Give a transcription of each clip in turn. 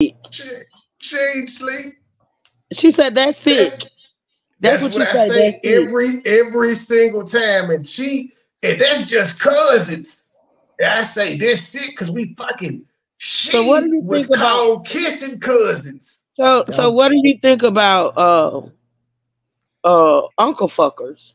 She ain't sleep. She said that's sick. That's what I say every single time, and that's just cousins. I say they're sick because we fucking. She was called kissing cousins. So what do you think about uncle fuckers?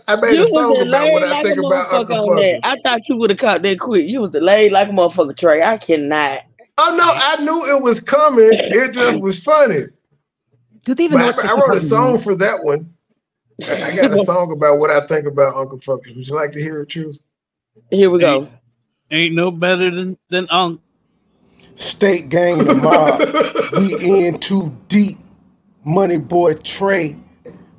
I made a song about what I think about uncle fuckers. I thought you would have caught that quick. You was delayed like a motherfucker, Trey. I cannot. Oh no, I knew it was coming. It just was funny. Do they even know I wrote a song for that one. I got a song about what I think about uncle fuckers. Would you like to hear it, Truth? Here we go. Ain't no better than Unc. State gang the mob. We in too deep. MoneyBoy Trey.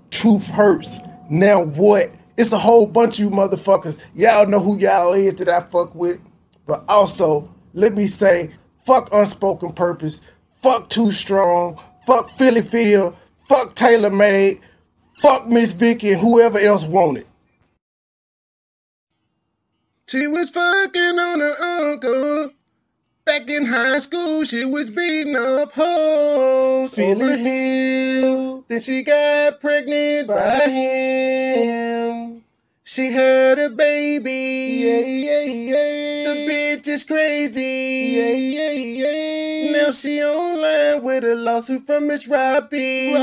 Truth hurts. Now what? It's a whole bunch of you motherfuckers. Y'all know who y'all is that I fuck with. But also, let me say, fuck Unspoken Purpose. Fuck Too Strong. Fuck Philly Phil. Fuck Taylor Made. Fuck Miss Vicky and whoever else wanted. She was fucking on her uncle. Back in high school, she was beating up hoes. Philly Phil. Then she got pregnant by him. She had a baby. The bitch is crazy. Now she online with a lawsuit from Miss Robbie.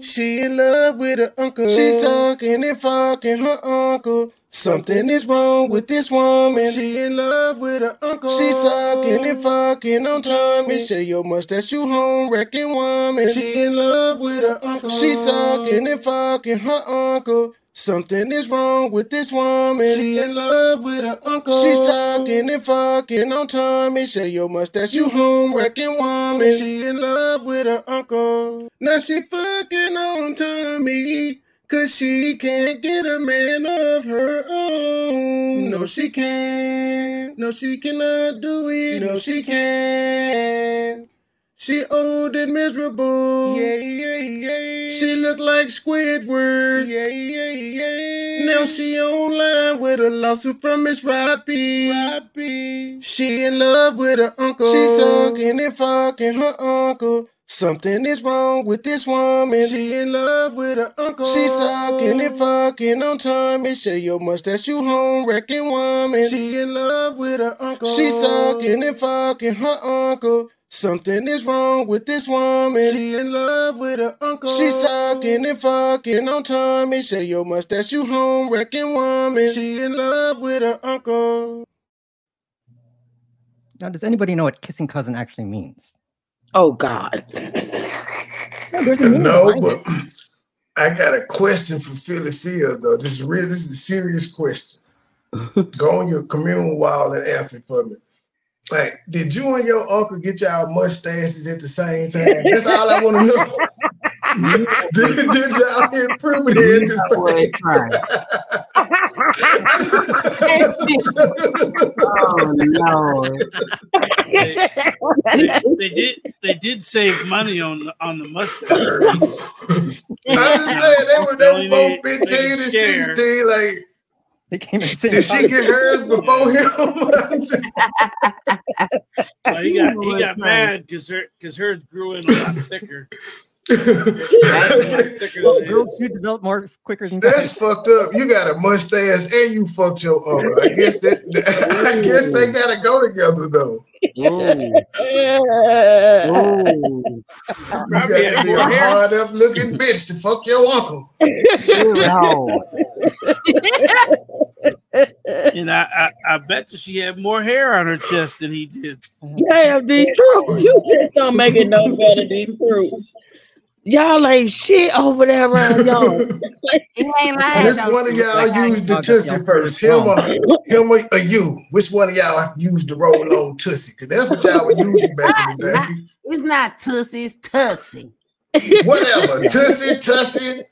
She in love with her uncle. She sucking and fucking her uncle. Something is wrong with this woman. She in love with her uncle. She sucking and fucking on Tommy. Share your mustache, you home wrecking woman. She in love with her uncle. She sucking and fucking her uncle. Something is wrong with this woman. She in love with her uncle. She sucking and fucking on Tommy. Share your mustache, you home wrecking woman. She in love with her uncle. Now she fucking on Tommy. Cause she can't get a man of her own. No, she can't. No, she cannot do it. No, she can't. She old and miserable. She look like Squidward. Now she online with a lawsuit from Miss Robbie. She in love with her uncle. She sucking and fucking her uncle. Something is wrong with this woman. She in love with her uncle. She sucking and fucking on Tommy. Share your mustache, you home wrecking woman. She in love with her uncle. She sucking and fucking her uncle. Something is wrong with this woman. She in love with her uncle. She sucking and fucking on Tommy. Share your mustache, you home wrecking woman. She in love with her uncle. Now, does anybody know what kissing cousin actually means? Oh God. No, but I got a question for Philly Phil though. This is a serious question. Go on your commune wall and answer for me. Like, did you and your uncle get y'all mustaches at the same time? That's all I want to know. did y'all get puberty at the same time? Oh no! They did save money on the mustache. I just said they were both 15 and 16. Like, they came in did she get hers before him? Well, he got mad because hers grew in a lot thicker. Girls should develop more quicker than guys. That's fucked up. You got a mustache and you fucked your uncle. I guess they gotta go together though. You gotta be a hard up looking bitch to fuck your uncle. And I bet you she had more hair on her chest than he did. Damn, D-True. You just don't make it no better, D-True. Y'all ain't shit over there around y'all. Which one of y'all used the Tussie first? Him or you? Which one of y'all used the roll on Tussie? Because that's what y'all were using back in the day. It's not Tussie, it's Tussie. Whatever. Tussie.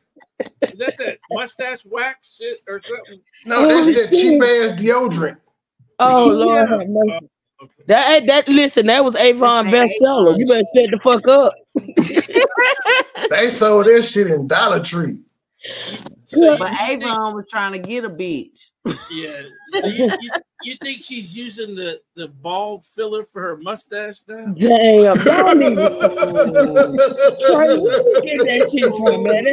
Is that mustache wax shit or something? No, that's that cheap ass deodorant. Oh Lord. Listen, that was Avon bestseller. You better shut the fuck up. They sold that shit in Dollar Tree. So but Avon was trying to get a bitch. Yeah. So you think she's using the bald filler for her mustache now? Damn, don't even. Trey, where did you get that shit from, man?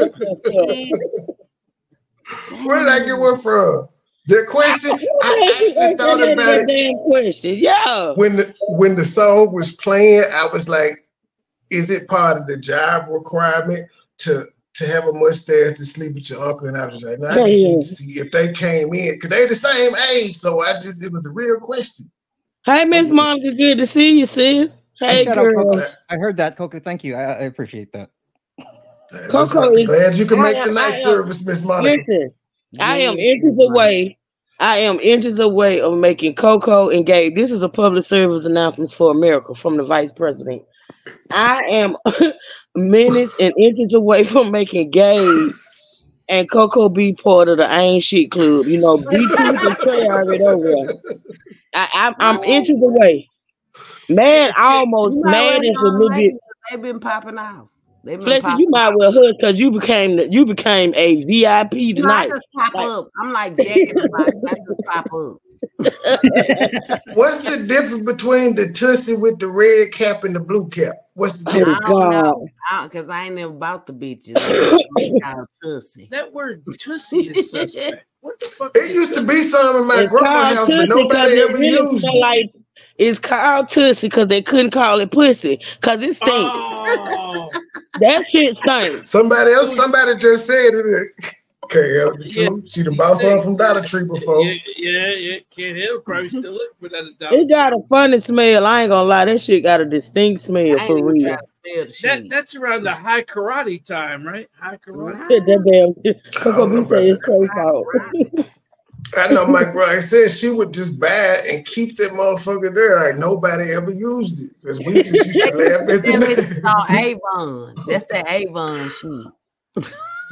Where did I get one from? The question, I actually thought about it. Damn question, yeah. When the song was playing, I was like, is it part of the job requirement to have a mustache to sleep with your uncle? And I was like, no, I just need to see if they came in, because they the same age. So it was a real question. Hey, Miss Monica, good to see you, sis. Hey, girl. I heard that, Coco. Thank you. I appreciate that. Coco is glad you can make the night service, Miss Monica. Listen, I am inches away. I am inches away of making Coco and Gabe. This is a public service announcement for America from the Vice President. I am minutes and inches away from making Gabe and Coco be part of the Ain't Shit Club. You know, BT and Trey already over there. I'm inches away. Man, almost mad is a little bit. They've been popping off. Flexi, you might well hug because you became a VIP tonight. I just pop up. I'm like Jack in the Box. I just pop up. What's the difference between the Tussie with the red cap and the blue cap? What's the difference? I don't know. Because I ain't never about the bitches. Called Tussie. That word Tussie is suspect. What the fuck? It used to be some in my grandma's house, but nobody ever used it. Like, it's called Tussie because they couldn't call it pussy because it stinks. Oh. That shit stinks. Somebody just said it. Okay, she done bought some from Dollar Tree before. Yeah. Can't help probably still look for that. It got a funny smell. I ain't gonna lie. That shit got a distinct smell for real. That's around the high karate time, right? High karate. I know my grandma said she would just buy it and keep that motherfucker there. Like nobody ever used it because we just used to laugh at the name. Avon. That's the Avon shit.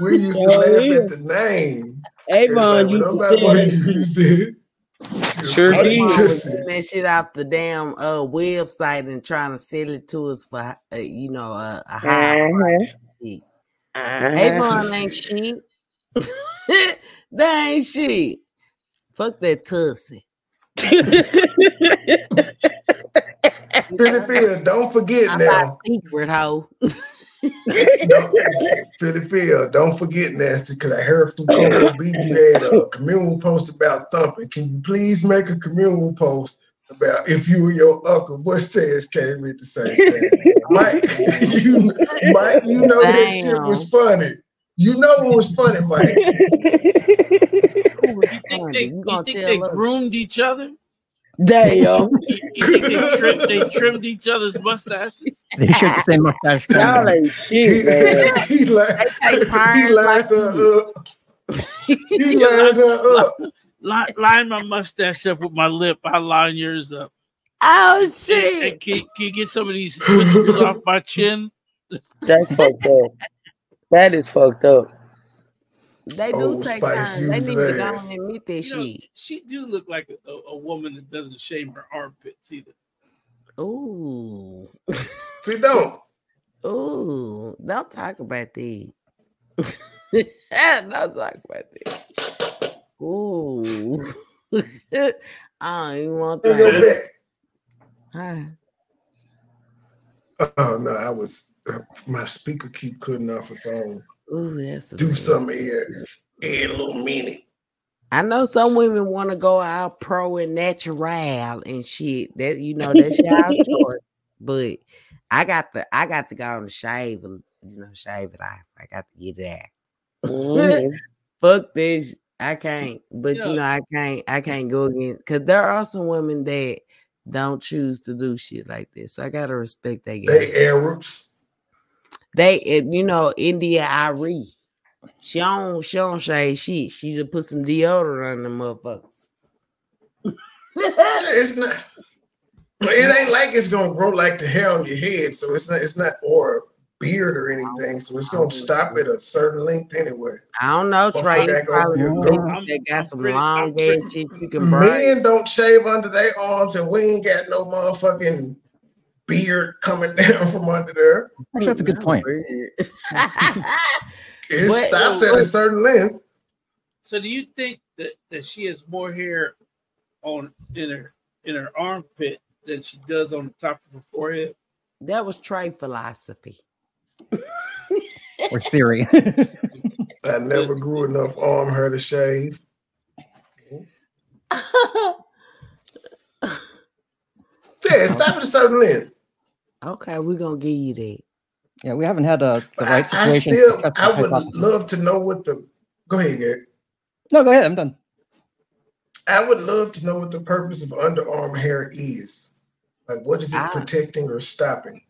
We used to laugh at the name. Avon, nobody used it. Sure did. That shit off the damn website and trying to sell it to us for a high price. Avon ain't shit. That ain't shit. Fuck that Tussie. Philly, don't forget I'm now. not secret hoe. Philly, don't forget, Nasty, because I heard through Coco B you had a communal post about thumping. Can you please make a communal post about if you and your uncle mustache came at the same time? Mike, you know that shit was funny. You know it was funny, Mike. You think they groomed each other? Damn. You think they trimmed each other's mustaches? They shared the same mustache. Y'all ain't shit, man. He lined her up. He lined her up. Line my mustache up with my lip. I line yours up. Oh shit! And can you get some of these whiskers off my chin? That's fucked up. That is fucked up. They do take time. They need to go and admit that shit. She do look like a woman that doesn't shave her armpits either. Ooh. She don't. Ooh. Don't talk about that. Don't talk about that. Ooh. I don't even want that. Hi. Oh no, my speaker keep cutting off the phone. Ooh, that's do something here in a little minute. I know some women want to go out pro and natural and shit. That that's y'all choice. But I got to go and shave it off. I got to get it out. Fuck this. I can't. But I can't go against because there are some women that don't choose to do shit like this. So I gotta respect that. They Arabs. They, India Irie. She don't shave shit. She just put some deodorant on them motherfuckers. It's not. It ain't like it's gonna grow like the hair on your head, so it's not or beard or anything, so it's gonna stop at a certain length anyway. I don't know, Trey. Motherfucker ain't gonna be a goat. They got I'm some pretty- long I'm pretty- ass shit you can braid. Men don't shave under their arms, and we ain't got no motherfucking beard coming down from under there. Actually, that's a good point. It But- stops at a certain length. So do you think that she has more hair in her armpit than she does on the top of her forehead? That was Trey philosophy. Or theory. I never grew enough arm hair to shave. Yeah, stop at a certain length. Okay, we're gonna give you that. Yeah, we haven't had the right I situation. would love to know what the. Go ahead, Gary. No, go ahead. I'm done. I would love to know what the purpose of underarm hair is. Like, what is it protecting or stopping?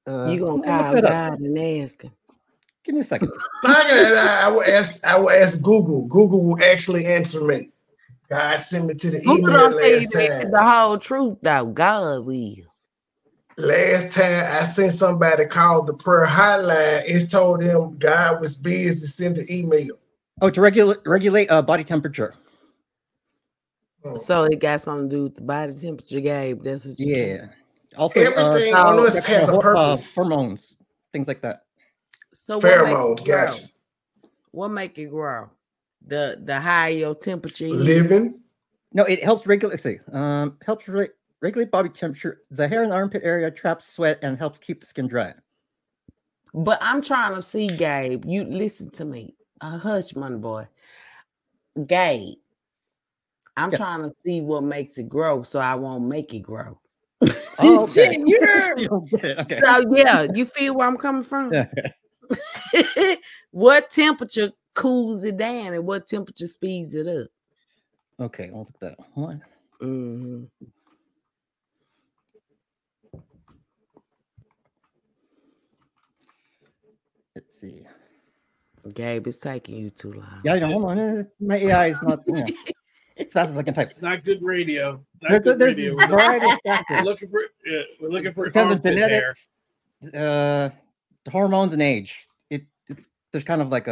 You gonna look call that up. God and ask him? Give me a second. I will ask Google. Google will actually answer me. God sent me to the Google email don't tell you last time. the whole truth though. God will. Last time I sent somebody called the prayer hotline, it told them God was busy to send the email. Oh, to regulate body temperature. Oh. So it got something to do with the body temperature, Gabe. That's what you Yeah. Also, Everything on us has a purpose. Hormones, things like that. So Pheromones, gotcha. What make it grow? The higher your temperature is? Living. No, it helps regulate. Helps regulate body temperature. The hair in the armpit area traps sweat and helps keep the skin dry. But I'm trying to see, Gabe. You listen to me. Hush, money boy. Gabe, I'm trying to see what makes it grow, so I won't make it grow. Oh, okay. You heard me. You don't get it. Okay. So yeah, you feel where I'm coming from? Yeah. What temperature cools it down and what temperature speeds it up? Okay, I'll look that one. Mm-hmm. Let's see. Gabe, it's taking you too long. Yeah, hold on. My AI is not as fast as I can type. It's not good radio. There's a variety of factors. We're looking for Depends on armpit hair. genetics, the hormones, and age. There's kind of like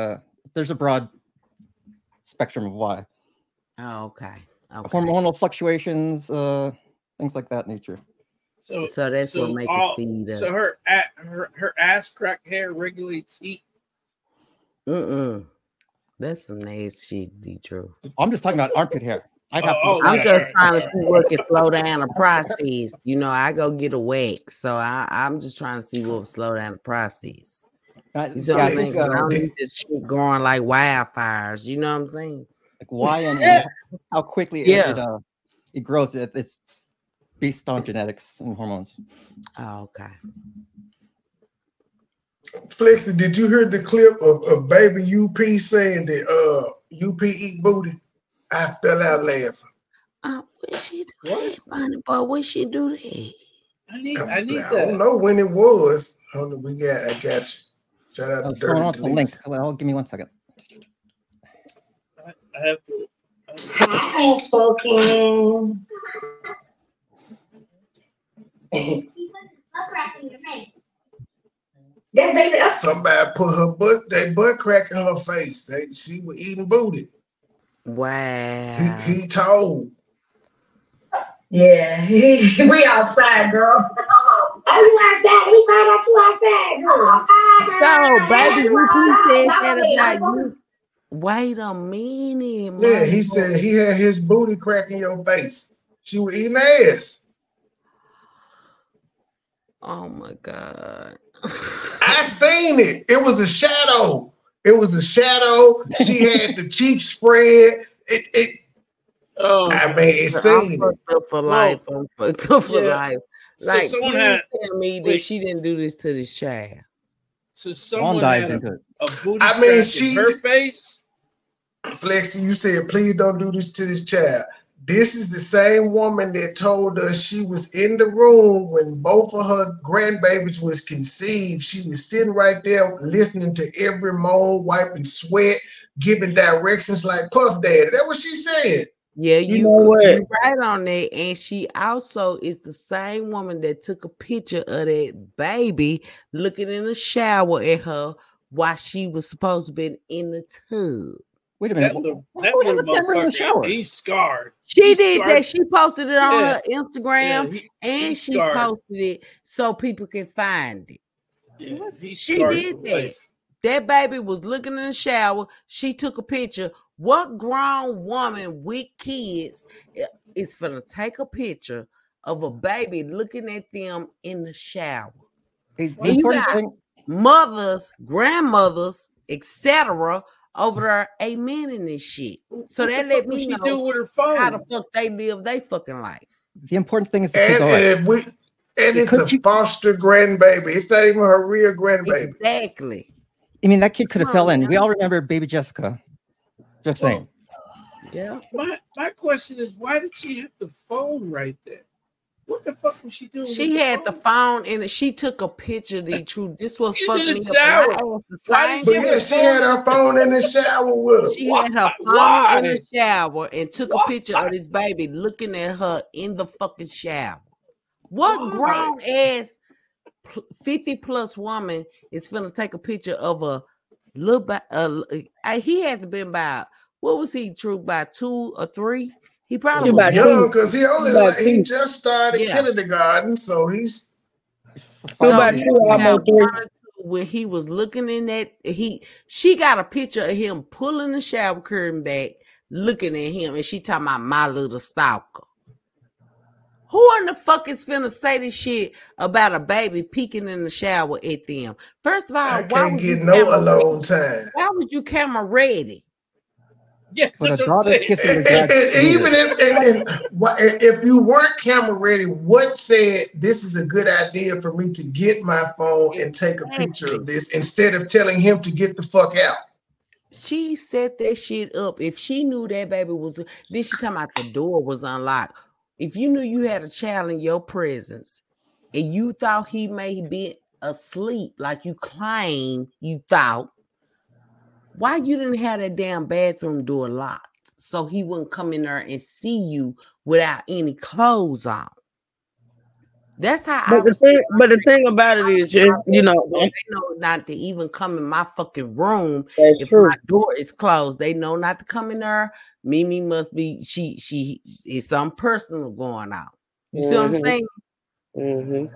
there's a broad spectrum of why. Oh, okay. Hormonal fluctuations, things like that nature. So that's what makes it speed up. So her ass crack hair regulates heat. That's some nasty shit, D-True. I'm just talking about armpit hair. I'm just trying to see what can slow down the process. You know, I go get a wax, so I'm just trying to see what will slow down the process. You see what I'm saying? I don't need this shit growing like wildfires. You know what I'm saying? Like why and how quickly it grows. It's based on genetics and hormones. Oh, okay. Flexy, did you hear the clip of baby UP saying that UP eat booty? I fell out laughing. What she do that, funny boy? What she do that? I need I that. don't know when it was. Hold on, I got you. Shout out to Dirty Dirty the link. Well, give me 1 second. I have to. Hi, spoken. That baby up. Somebody put their butt crack in her face. She was eating booty. Wow. He told. Yeah, we outside, girl. Oh, you outside? We found out you outside, girl. So, baby, you said that about you. Wait a minute. Yeah, he said he had his booty crack in your face. She was eating ass. Oh my God. I seen it. It was a shadow. She had the cheek spread. I mean, it's seen it. I'm fucked up for life. I'm fucked up for life. Like, someone please tell me that she didn't do this to this child. So someone had a booty I mean, crack in her face. Flexi, you said, please don't do this to this child. This is the same woman that told us she was in the room when both of her grandbabies was conceived. She was sitting right there listening to every moan, wiping sweat, giving directions like Puff Daddy. That's what she said. Yeah, You know what? you right on that. And she also is the same woman that took a picture of that baby looking in the shower at her while she was supposed to be in the tub. Wait a minute. That Who has little a camera in the motherfucker, shower? he's scarred. She He's did scarred. that. She posted it on Yeah. her Instagram, Yeah, and he's she scarred. posted it so people can find it. Yeah, he's She scarred did for that. life. That baby was looking in the shower. She took a picture. What grown woman with kids is gonna take a picture of a baby looking at them in the shower? The And you important got thing, mothers, grandmothers, etc. over there amen in this shit. So What that the let fuck would me she know do with her phone? how the fuck they live their fucking life. the important thing is the kid's all right. And it's a foster grandbaby. It's not even her real grandbaby. Exactly. I mean, that kid could have Come fell on, in. We man. all remember baby Jessica. Just saying. Yeah. My question is, why did she have the phone right there? What the fuck was she doing? She had the phone and she took a picture. This was She's fucking in me the up. And I shower. asked the Why same did But yeah, she had her phone in the shower with her. She had her phone Why? in the shower and took a Why? picture of this baby looking at her in the fucking shower. What Why? grown ass 50 plus woman is finna take a picture of a little he had to be about, what was he, True, by 2 or 3? He probably was young because he just started Yeah. kindergarten, so he's So Two, he was almost about 3. 1 or 2 when he was looking in that she got a picture of him pulling the shower curtain back, looking at him, and she talking about my little stalker. Who in the fuck is finna say this shit about a baby peeking in the shower at them? First of all, I why can't was get you no camera alone ready? time. Why was you camera ready? Yeah, But a that's what I'm daughter saying. kissing her And dad. even if you weren't camera ready, what said this is a good idea for me to get my phone and take a picture of this instead of telling him to get the fuck out? She set that shit up. If she knew that baby was, then she talking about the door was unlocked. If you knew you had a child in your presence and you thought he may be asleep, like you claim you thought, why you didn't have that damn bathroom door locked so he wouldn't come in there and see you without any clothes on? That's how But the thing about it is, they know not to even come in my fucking room. That's if true. my door is closed, they know not to come in there. Mimi must be she is something personal going on. You see what I'm saying? Mm-hmm.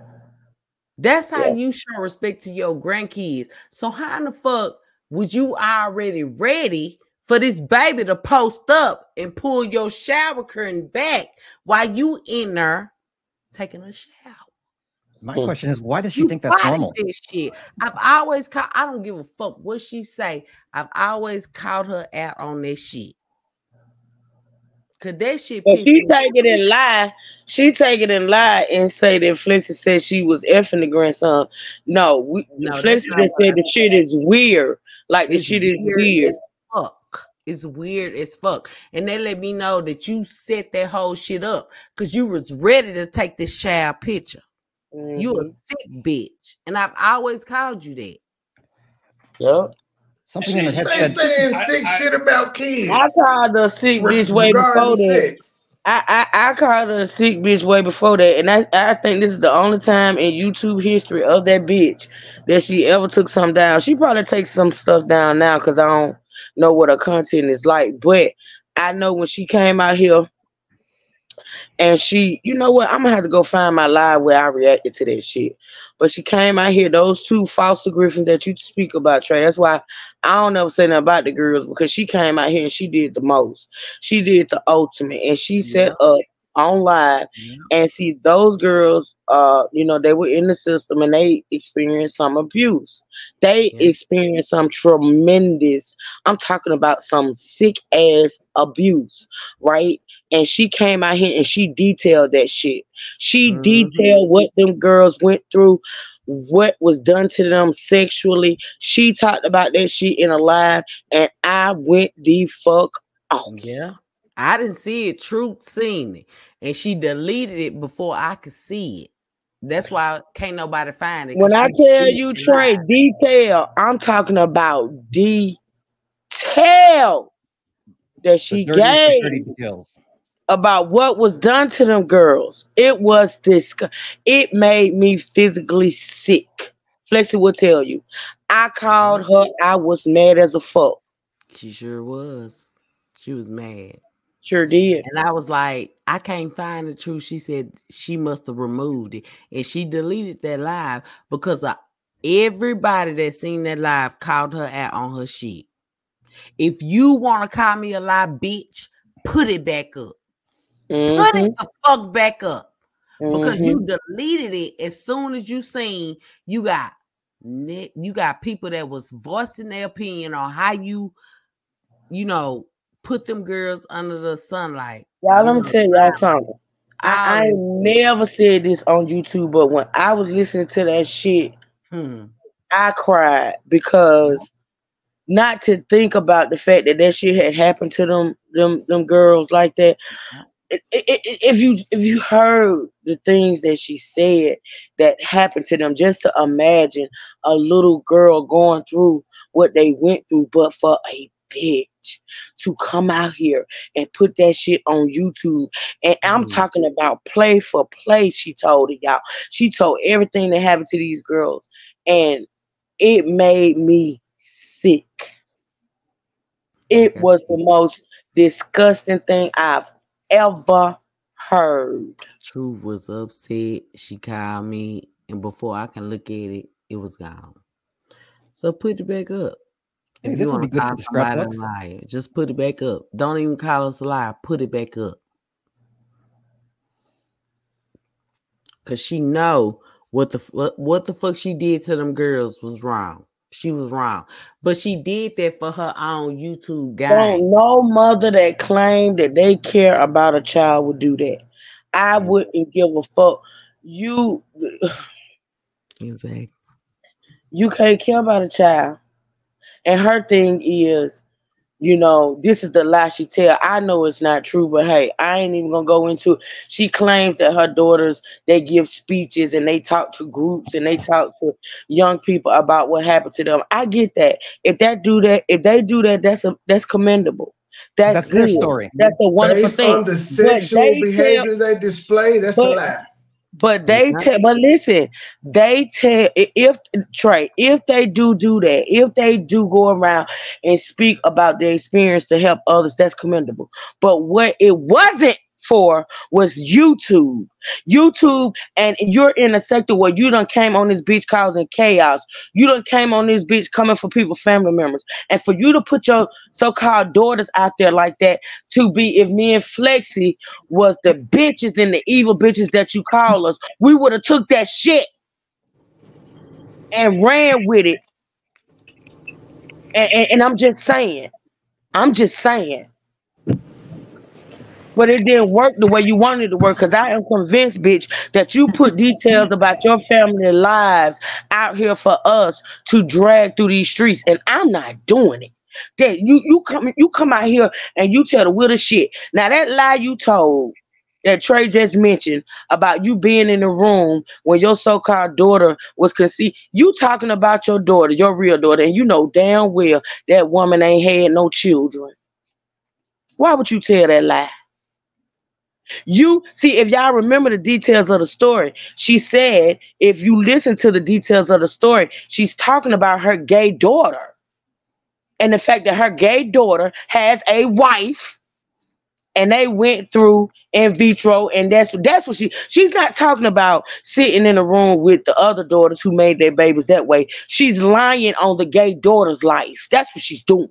That's how you show respect to your grandkids. So how in the fuck was you already ready for this baby to post up and pull your shower curtain back while you in there taking a shower? My question is, why does she think that's normal? This shit. I've always caught. I don't give a fuck what she say. I've always caught her out on this shit. Cause that shit. But she take it and lie. She take it and lie and say that Flexi said she was effing the grandson. No, Flexi just said the shit is weird. Like the shit is weird. As fuck. It's weird as fuck. And they let me know that you set that whole shit up because you was ready to take this child picture. Mm-hmm. You a sick bitch, and I've always called you that. Yep. Something in the head saying sick shit about kids. I called her a sick bitch way before that. I called her a sick bitch way before that, and I think this is the only time in YouTube history of that bitch that she ever took something down. She probably takes some stuff down now because I don't know what her content is like, but I know when she came out here and she, you know what, I'm gonna have to go find my live where I reacted to that shit. But she came out here, those 2 Foster Griffins that you speak about, Trey. That's why I don't ever say nothing about the girls, because she came out here and she did the most. She did the ultimate, and she set up on live and see those girls, they were in the system and they experienced some abuse. They experienced some tremendous, I'm talking about some sick ass abuse, right? And she came out here and she detailed that shit. She detailed what them girls went through, what was done to them sexually. She talked about that shit in a live, and I went the fuck off. Yeah. I didn't see it. Truth seen it. And she deleted it before I could see it. That's why can't nobody find it. When I tell you, Trey, detail, I'm talking about detail that she gave. Details. about what was done to them girls. It was it made me physically sick. Flexi will tell you. I called her. I was mad as a fuck. She sure was. She was mad. Sure did. And I was like, I can't find the truth. She said she must have removed it. And she deleted that live because everybody that seen that live called her out on her shit. If you want to call me a lie, bitch, put it back up. Put it the fuck back up. Because you deleted it as soon as you seen you got people that was voicing their opinion on how you put them girls under the sunlight. Y'all, let me tell y'all something. I never said this on YouTube, but when I was listening to that shit, I cried because not to think about the fact that shit had happened to them girls like that. If you heard the things that she said that happened to them, just to imagine a little girl going through what they went through, but for a bitch to come out here and put that shit on YouTube. And I'm talking about play for play. She told it, y'all. She told everything that happened to these girls, and it made me sick. It was the most disgusting thing I've ever heard. Truth was upset. She called me, and before I can look at it, it was gone. So put it back up. Hey, if this you will be want good to for call the somebody a scrapbook. liar, just put it back up. Don't even call us a liar. Put it back up. Cause she know what the fuck she did to them girls was wrong. She was wrong, but she did that for her own YouTube guy. Don't no mother that claimed that they care about a child would do that. I wouldn't give a fuck. Exactly. You can't care about a child. And her thing is, this is the lie she tell. I know it's not true, but hey, I ain't even gonna go into it. She claims that her daughters, they give speeches and they talk to groups and they talk to young people about what happened to them. I get that. If they do that, that's commendable. That's their good. story. That's a wonderful Based thing. on the sexual behavior they display, that's a lie. But listen, they tell if Trey, if they do that, if they do go around and speak about their experience to help others, that's commendable. But what it wasn't for was YouTube. And you're in a sector where you done came on this beach causing chaos. You done came on this beach coming for people, family members. And for you to put your so-called daughters out there like that, to be, if me and Flexi was the bitches and the evil bitches that you call us, we would have took that shit and ran with it. And I'm just saying. But it didn't work the way you wanted it to work, because I am convinced, bitch, that you put details about your family lives out here for us to drag through these streets, and I'm not doing it. That you come out here and you tell the weirdest shit. Now that lie you told that Trey just mentioned about you being in the room when your so-called daughter was conceived, you talking about your daughter, your real daughter, and you know damn well that woman ain't had no children. Why would you tell that lie? You see, if y'all remember the details of the story, she said, if you listen to the details of the story, she's talking about her gay daughter and the fact that her gay daughter has a wife and they went through in vitro. And that's what she's not talking about sitting in a room with the other daughters who made their babies that way. She's lying on the gay daughter's life. That's what she's doing.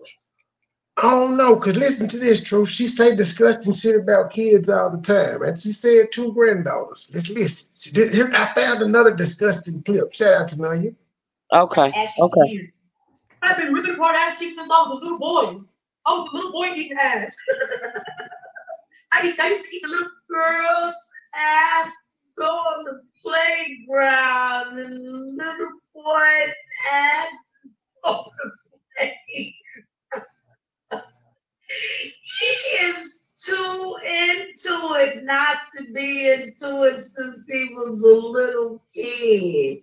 I don't know, because listen to this, Truth. She say disgusting shit about kids all the time. And she said 2 granddaughters. Let's listen. Here, I found another disgusting clip. Shout out to Nanya. Okay. I've been ripping apart ass cheeks since I was a little boy. I was a little boy eating ass. I used to eat the little girl's ass on the playground and the little boy's ass on the playground. He is too into it not to be into it since he was a little kid.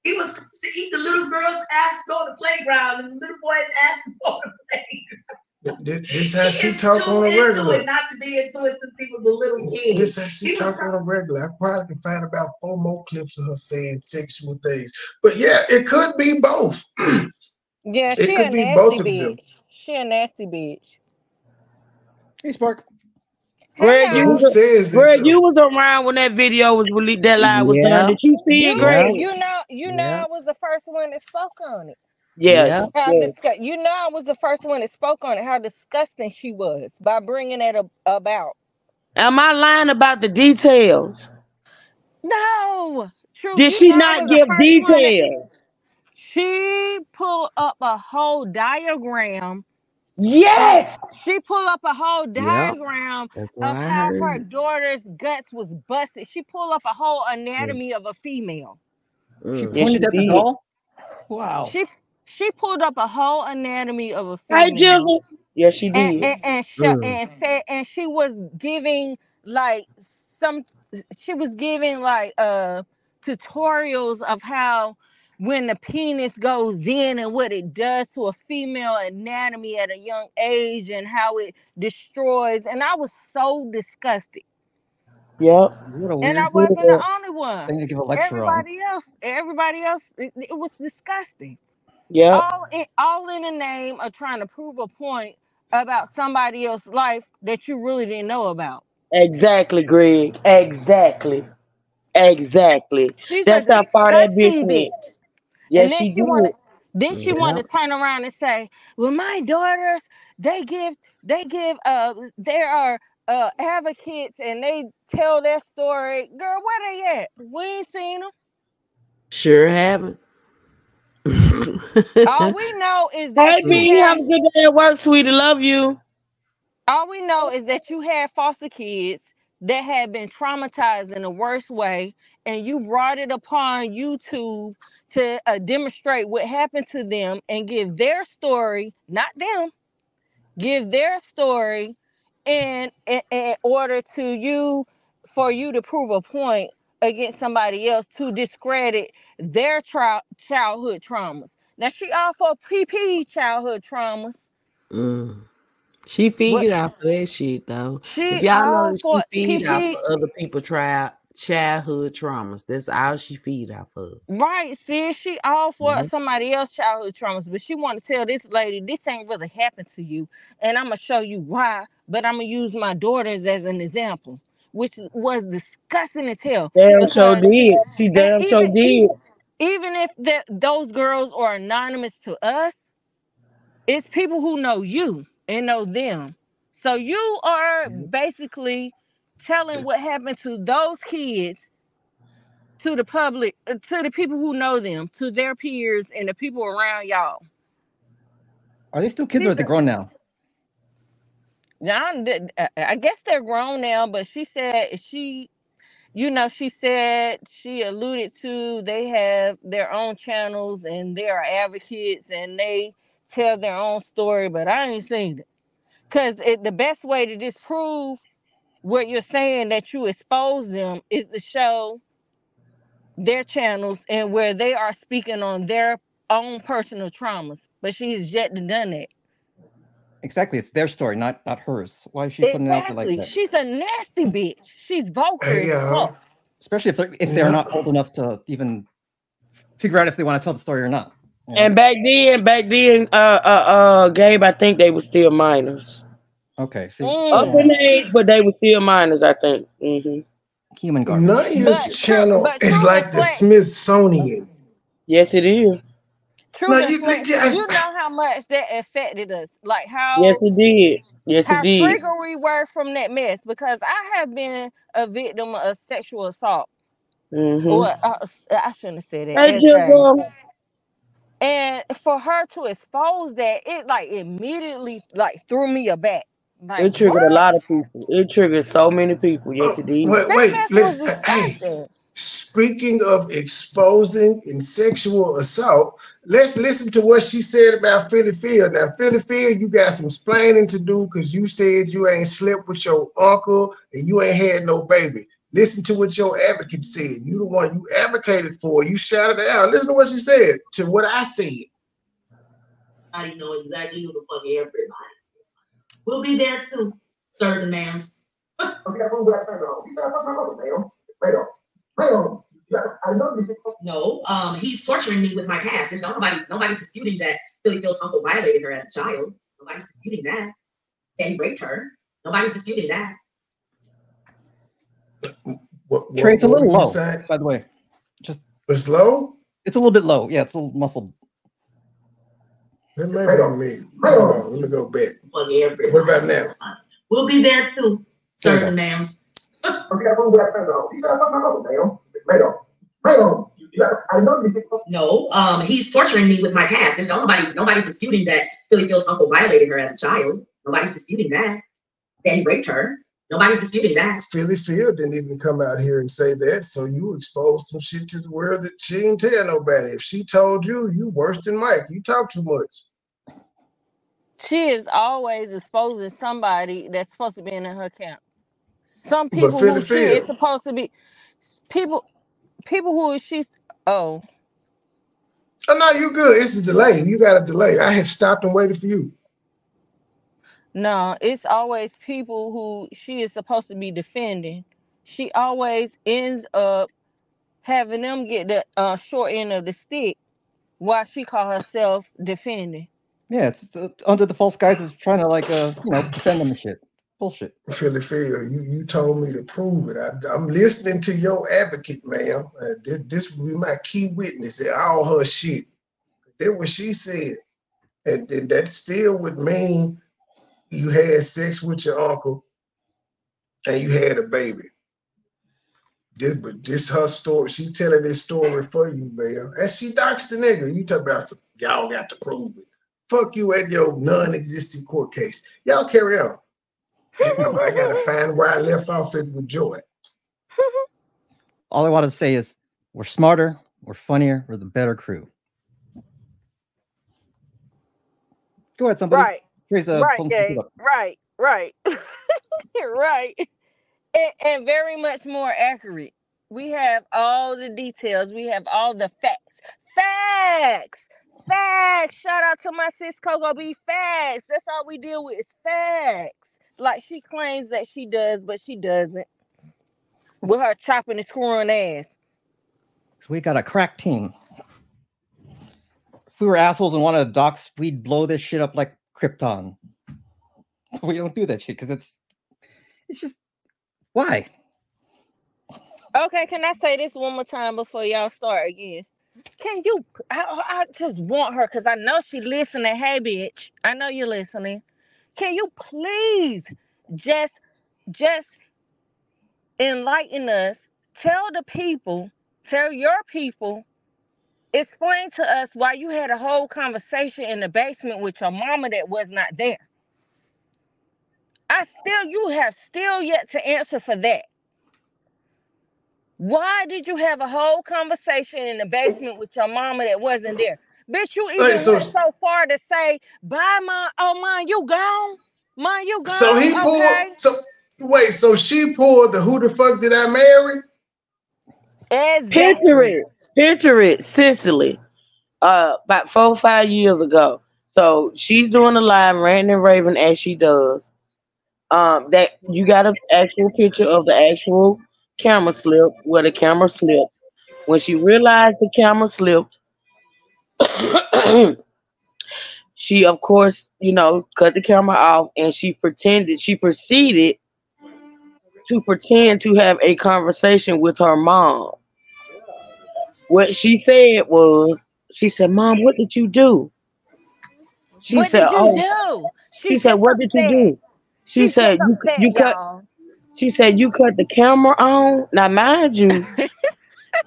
He was supposed to eat the little girl's ass on the playground and the little boy's ass on the playground. This how she talk on a regular. Not to be into it since he was the little kid. This how she talk on a regular. I probably can find about 4 more clips of her saying sexual things. But yeah, it could be both. Yeah, It she could a be nasty both of them. bitch. She a nasty bitch. Hey, Spark. Hey Greg, Who y'all. says it Greg, though? you was around when that video was released. That live was done. Yeah, Did you see it, You yeah, Greg? you know yeah, I was the first one that spoke on it. yeah. Yes. How Yes. you know I was the first one that spoke on it. How disgusting she was by bringing it about. Am I lying about the details? No, true. Did You she know I not was the give first one that details? she pulled up a whole diagram. Yes. She pulled up a whole Yep, diagram that's what of I how her heard. daughter's guts was busted. She pulled up a whole Mm, anatomy of a female. She mm. Yes, she pointed at the did. doll. Wow. She she pulled up a whole anatomy of a Hey, female Jizzle. Yes, she and did. Mm. said, and she was giving like some she was giving like tutorials of how when the penis goes in and what it does to a female anatomy at a young age and how it destroys, and I was so disgusted. Yep. What a And I weird wasn't the Yeah. only one. Thing to give a lecture on. Everybody else, it was disgusting. Yep. All in the name of trying to prove a point about somebody else's life that you really didn't know about. Exactly, Greg. Exactly. Exactly. She's a That's how far that bitch disgusting went. bitch. And Yes, she did. then she Yeah. wanted to turn around and say, well, my daughters, they give they are advocates and they tell their story. Girl, where they at? We ain't seen them. Sure haven't. All we know is Hey, that you B. Have had a good day at work, sweetie. Love you. all we know is that you had foster kids that had been traumatized in the worst way, and you brought it upon YouTube to demonstrate what happened to them and give their story, not them, give their story in order to for you to prove a point against somebody else to discredit their childhood traumas. Now she all for PP childhood traumas, Mm. She but feed off of that shit though. If she y'all all notice, she for feed off PP. of other people childhood traumas. That's all she feed off of. Right, sis, she all for Mhm. somebody else's childhood traumas, but she want to tell this lady this ain't really happened to you, and I'm gonna show you why. But I'm gonna use my daughters as an example, which was disgusting as hell. Damn sure Because did. She and damn sure did. even if those girls are anonymous to us, it's people who know you and know them. So you are basically telling what happened to those kids to the public, to the people who know them, to their peers and the people around y'all. Are they still kids or are She's they a, grown now? now, I guess they're grown now, but she said she said she alluded to they have their own channels and they are advocates and they tell their own story, but I ain't seen it. Because the best way to disprove what you're saying that you expose them is to show their channels and where they are speaking on their own personal traumas. But she has yet to done that. Exactly. It's their story, not hers. Why is she putting it out there like Exactly. that? She's a nasty bitch. She's vulgar Hey as fuck. y'all. Especially if they're Yeah. not old enough to even figure out if they want to tell the story or not. You know? And back then, Gabe, I think they were still minors. Okay. See, Up yeah, in Mm. age, but they were still minors, I think. human garbage. Naya's channel But is true like the deflection. Smithsonian. Yes, it is. True Like you deflection. just You know how much that affected us. Like Yes, it did. Yes, it how did. triggered we were from that mess. Because I have been a victim of sexual assault. Mm-hmm. Or I shouldn't have said Hey, that. SA. Jizzle. And for her to expose that, it like immediately like threw me aback. Like It triggered a what? lot of people. It triggered so many people. Yes, it did. That wait. mess was Let's hey. disgusting. Speaking of exposing and sexual assault, let's listen to what she said about Philly Phil. Now, Philly Phil, you got some explaining to do because you said you ain't slept with your uncle and you ain't had no baby. Listen to what your advocate said. You the one you advocated for. You shouted it out. Listen to what she said to what I said. I know exactly who the fuck everybody. We'll be there too, sirs and ma'ams. No, he's torturing me with my past, and nobody's disputing that Philly Phil's uncle violated her as a child. Nobody's disputing that. And he raped her. Nobody's disputing that. Trey, it's a little low, by the way. Just it's low? It's a little bit low. Yeah, it's a little muffled. That may be me. Hold on, let me go back. Well, yeah, what about now? We'll be there too, sirs and ma'ams. No, he's torturing me with my past, and nobody's disputing that Philly Phil's uncle violated her as a child. Nobody's disputing that. That he raped her. Nobody's disputing that. Philly Phil didn't even come out here and say that, so you exposed some shit to the world that she didn't tell nobody. If she told you, you worse than Mike. You talk too much. She is always exposing somebody that's supposed to be in her camp. Some people who she is supposed to be people who she's Oh no, you good. It's a delay. You got a delay. I had stopped and waited for you. No, it's always people who she is supposed to be defending. She always ends up having them get the short end of the stick while she call herself defending. Yeah, it's under the false guise of trying to defend them and shit. Bullshit. Philly Phil, you told me to prove it. I'm listening to your advocate, ma'am. This will be my key witness at all her shit. That's what she said. And that still would mean you had sex with your uncle and you had a baby. But this her story. She telling this story for you, man. And she doxed the nigga. You talk about y'all got to prove it. Fuck you at your non-existent court case. Y'all carry on. I gotta find where I left off it with Joy. All I want to say is we're smarter, we're funnier, we're the better crew. Go ahead, somebody. Right. Right. Right. And very much more accurate. We have all the details. We have all the facts. Facts. Shout out to my sis Coco B. Facts. That's all we deal with is facts. Like she claims that she does, but she doesn't. With her chopping and screwing ass. So we got a crack team. If we were assholes and wanted to dox, we'd blow this shit up like Krypton. We don't do that shit because it's just why? Okay, can I say this one more time before y'all start again? Can you? I just want her because I know she listening. Hey, bitch, I know you're listening. Can you please just enlighten us? Tell your people, explain to us why you had a whole conversation in the basement with your mama that was not there. You have still yet to answer for that. Why did you have a whole conversation in the basement with your mama that wasn't there? Bitch, you even went so far to say, bye, Mom. Oh, Mom, you gone? Mom, you gone? So he pulled, so she pulled the who the fuck did I marry? Exactly. Picture it, Cicely, about 4 or 5 years ago. So she's doing a live ranting and raving as she does. That you got an actual picture of the actual camera slip where the camera slipped. When she realized the camera slipped, she of course, cut the camera off and she proceeded to pretend to have a conversation with her mom. What she said was, she said, "Mom, what did you do?" What did you do? She said, "What did you do?" She said, "You cut." She said, "You cut the camera on." Now, mind you,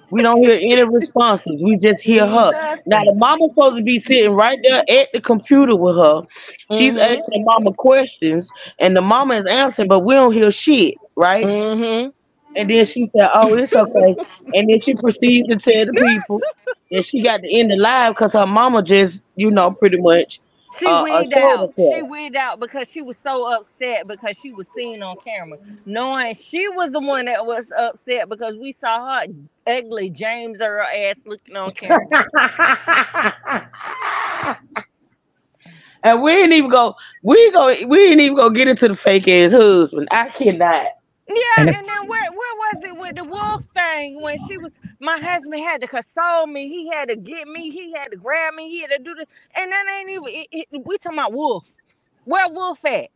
we don't hear any responses. We just hear her. Now, the mama's supposed to be sitting right there at the computer with her. She's asking the mama questions, and the mama is answering, but we don't hear shit, right? Mm-hmm. And then she said, "Oh, it's okay." And then she proceeds to tell the people that she got to end the live because her mama just, pretty much. She weed out. She weed out because she was so upset because she was seen on camera, knowing she was the one that was upset because we saw her ugly James Earl ass looking on camera. And we ain't even go get into the fake ass husband. I cannot. Yeah, and then where was it with the wolf thing when she was my husband had to console me, he had to get me, he had to grab me, he had to do this, and that ain't even we talking about wolf. Where wolf at?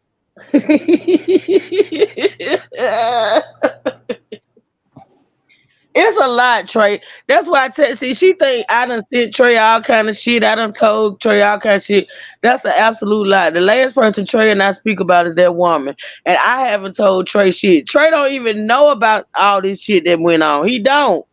It's a lot, Trey. That's why see, she think I done sent Trey all kind of shit. I done told Trey all kind of shit. That's an absolute lie. The last person Trey and I speak about is that woman. And I haven't told Trey shit. Trey don't even know about all this shit that went on. He don't.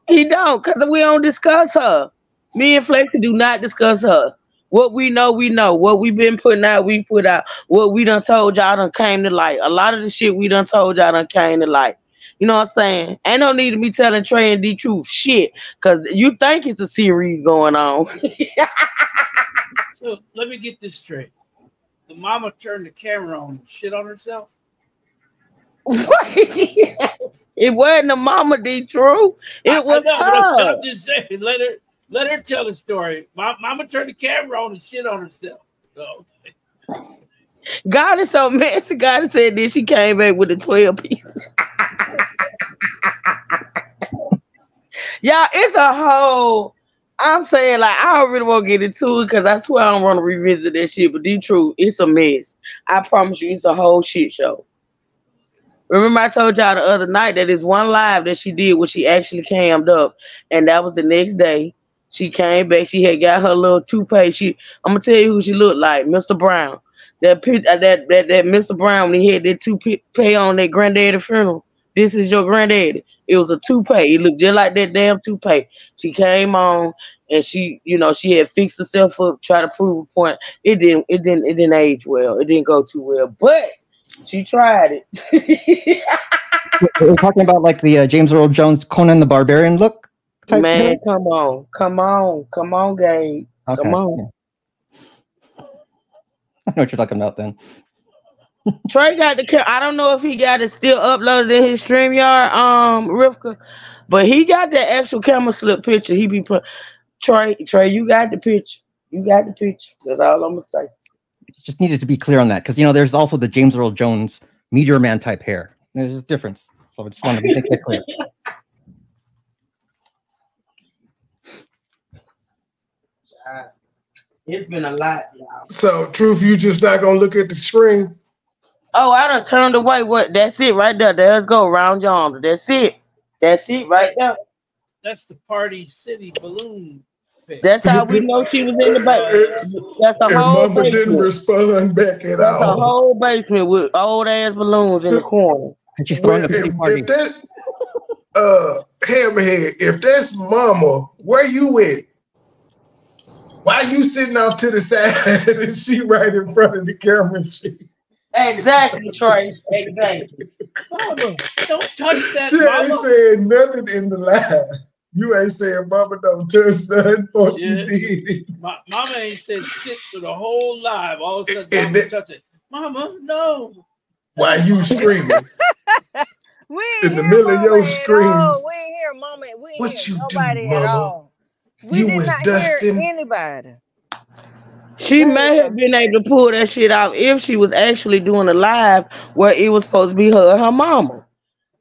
He don't, because we don't discuss her. Me and Flexi do not discuss her. What we know, we know. What we been putting out, we put out. What we done told y'all done came to light. A lot of the shit we done told y'all done came to light. You know what I'm saying? Ain't no need to be telling Trey and D Truth shit, because you think it's a series going on. So let me get this straight. The mama turned the camera on and shit on herself? It wasn't the mama, D Truth. It was her. I'm just saying, let her tell the story. Mama turned the camera on and shit on herself. Oh, okay. God is so messy. God said this. She came back with the 12 pieces. Y'all, it's a whole. I'm saying, like, I don't really want to get into it because I swear I don't want to revisit that shit. But the truth, it's a mess. I promise you, it's a whole shit show. Remember, I told y'all the other night that it's one live that she did where she actually cammed up, and that was the next day. She came back. She had got her little toupee. I'm gonna tell you who she looked like, Mr. Brown. That Mr. Brown, when he had that toupee on that granddaddy funeral. This is your granddaddy. It was a toupee. It looked just like that damn toupee. She came on and she had fixed herself up, try to prove a point. It didn't age well. It didn't go too well, but she tried it. We're talking about like the James Earl Jones Conan the Barbarian look type. Man, thing? come on, Gabe. Okay. Come on. Yeah. I know what you're talking about then. Trey got the I don't know if he got it still uploaded in his StreamYard, Rivka, but he got that actual camera slip picture. He be put Trey, you got the picture. You got the picture. That's all I'm gonna say. Just needed to be clear on that because there's also the James Earl Jones Meteor Man type hair. There's a difference, so I just wanted to make that clear. It's been a lot, y'all. So, Truth, you just not gonna look at the screen? Oh, I done turned away. What? That's it right there. Let's go around yonder. That's it. That's it right there. That's the Party City balloon pit. That's how we know she was in the basement. That's a whole Mama basement. didn't respond back at That's all. a whole basement with old ass balloons in the corner. And she's throwing a pretty party. If that, Hammerhead, if that's Mama, where you at? Why you sitting off to the side and she right in front of the camera and shit? Exactly, Trey. Exactly. Mama, don't touch that, She Mama. ain't saying nothing in the live. You ain't saying Mama don't touch nothing before she did. Mama ain't said shit for the whole live. All of a sudden, And Mama touch it. Mama, no. Why you screaming? We In the middle of your screams. We ain't hear Mama. We ain't What hear you nobody do, at Mama? all. We You did was not dusting. hear anybody. She may have been able to pull that shit off if she was actually doing a live where it was supposed to be her and her mama.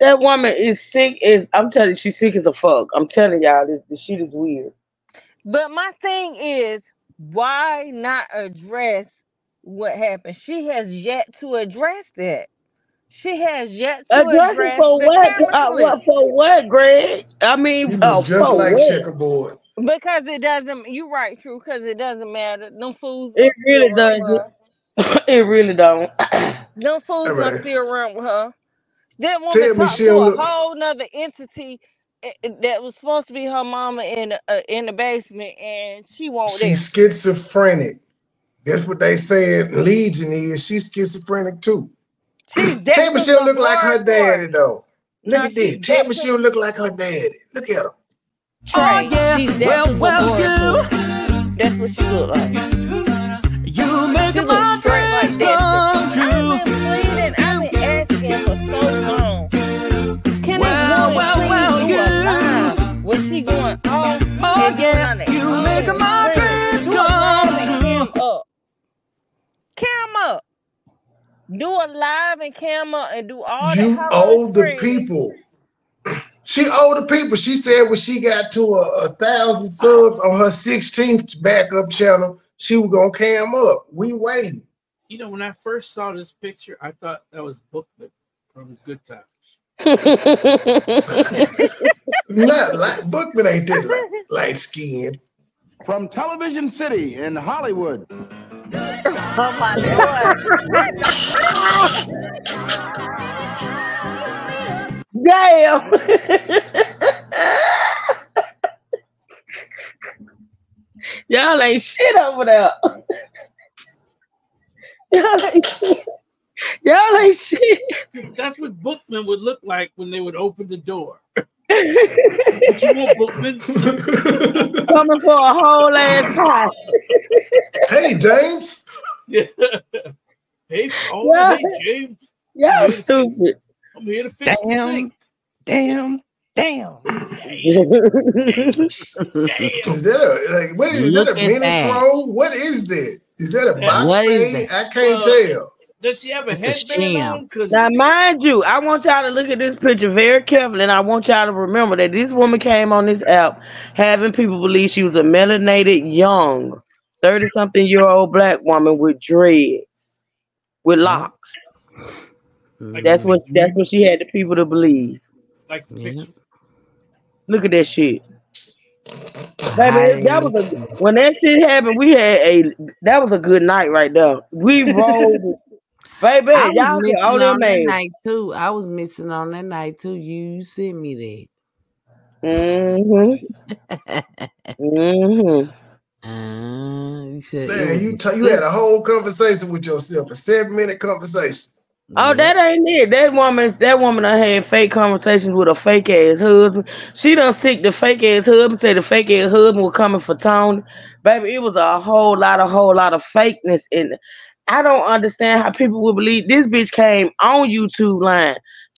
That woman is sick I'm telling you, she's sick as a fuck. I'm telling y'all, this shit is weird. But my thing is, why not address what happened? She has yet to address that. She has yet to address for the what? camera clip. For what, Greg? I mean, You look just for like what? checkerboard. Because it doesn't. You right, True. Because it doesn't matter. Them fools. It really doesn't. It really don't. Them fools Hey, gonna man. still run with her. That Tell woman me talked she to don't a look- whole nother entity that was supposed to be her mama in the basement, and she won't. She's schizophrenic. That's what they said Legion is. She's schizophrenic too. She's Tell me she don't look like her daddy laboratory. though. Look No, at this. she's Tell me she don't look like her daddy. Look at her. Trey, she's laboratory. That's what she look like. You make my dreams come true. I've been asking for so long. Can this woman please do a live? Was she going off? Oh yeah, you make my dreams come true. Cam up. do a live and camera and do all that. You owe the people. She owe the people. She said when she got to 1,000 subs on her 16th backup channel, she was gonna cam up. We waiting. You know, when I first saw this picture, I thought that was Bookman from Good Times. Not like Bookman ain't that light skinned. From Television City in Hollywood. Oh my Lord. Damn. Y'all ain't shit over there. Y'all ain't shit. Y'all ain't shit. That's what Bookman would look like when they would open the door. What you want, Bookman? Coming for a whole ass pie. Hey, James. Yeah. Hey, Yeah. hey, James. Y'all stupid. I'm here to fix the sink. Damn. Is that a mini pro? What is that? Is that a box fade? I can't tell. Does she have a headband on? Now, mind you, I want y'all to look at this picture very carefully, and I want y'all to remember that this woman came on this app having people believe she was a melanated, young, 30-something-year-old black woman with dreads, with locks. That's what she had the people to believe. Like the picture. Look at that shit. Baby, when that shit happened, that was a good night right there. We rolled. Baby, y'all missing all on that that night too. I was missing on that night too. You sent me that. You said you had a whole conversation with yourself, a 7-minute conversation. Oh, that ain't it. That woman done had fake conversations with a fake ass husband. She done sick the fake ass husband, said the fake ass husband was coming for Tony. Baby, it was a whole lot of fakeness in it. I don't understand how people would believe this bitch came on YouTube line